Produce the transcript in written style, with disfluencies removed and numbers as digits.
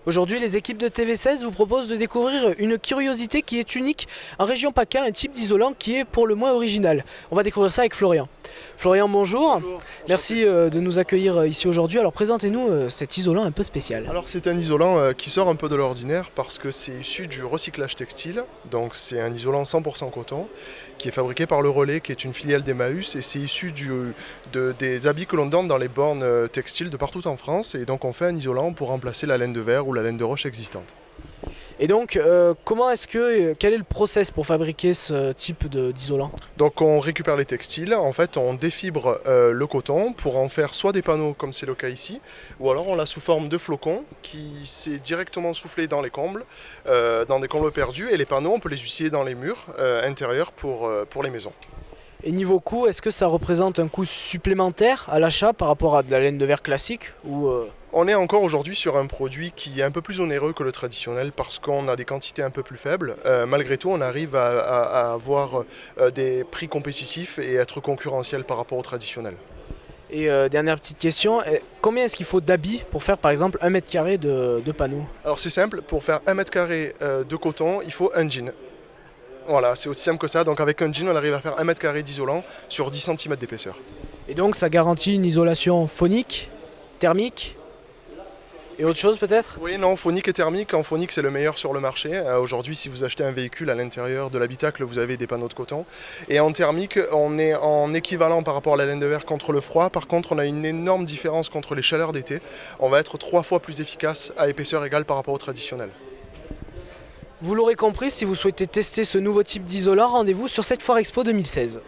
Aujourd'hui, les équipes de TV16 vous proposent de découvrir une curiosité qui est unique en région PACA, un type d'isolant qui est pour le moins original. On va découvrir ça avec Florian. Florian, bonjour. Bonjour. Merci de nous accueillir ici aujourd'hui. Alors présentez-nous cet isolant un peu spécial. Alors c'est un isolant qui sort un peu de l'ordinaire parce que c'est issu du recyclage textile. Donc c'est un isolant 100% coton qui est fabriqué par Le Relais, qui est une filiale d'Emmaüs, et c'est issu des habits que l'on donne dans les bornes textiles de partout en France. Et donc on fait un isolant pour remplacer la laine de verre ou la laine de roche existante. Et donc, quel est le process pour fabriquer ce type d'isolant? Donc on récupère les textiles, en fait on défibre le coton pour en faire soit des panneaux comme c'est le cas ici, ou alors on l'a sous forme de flocons qui s'est directement soufflé dans les combles, dans des combles perdus, et les panneaux on peut les utiliser dans les murs intérieurs pour les maisons. Et niveau coût, est-ce que ça représente un coût supplémentaire à l'achat par rapport à de la laine de verre classique On est encore aujourd'hui sur un produit qui est un peu plus onéreux que le traditionnel parce qu'on a des quantités un peu plus faibles. Malgré tout, on arrive à avoir des prix compétitifs et être concurrentiel par rapport au traditionnel. Et dernière petite question, combien est-ce qu'il faut d'habits pour faire par exemple 1 mètre carré de panneaux? Alors c'est simple, pour faire 1 mètre carré de coton, il faut un jean. Voilà, c'est aussi simple que ça. Donc avec un jean, on arrive à faire 1 mètre carré d'isolant sur 10 cm d'épaisseur. Et donc ça garantit une isolation phonique, thermique et autre chose peut-être? Oui, non, phonique et thermique. En phonique, c'est le meilleur sur le marché. Aujourd'hui, si vous achetez un véhicule, à l'intérieur de l'habitacle, vous avez des panneaux de coton. Et en thermique, on est en équivalent par rapport à la laine de verre contre le froid. Par contre, on a une énorme différence contre les chaleurs d'été. On va être 3 fois plus efficace à épaisseur égale par rapport au traditionnel. Vous l'aurez compris, si vous souhaitez tester ce nouveau type d'isolant, rendez-vous sur cette Foire Expo 2016.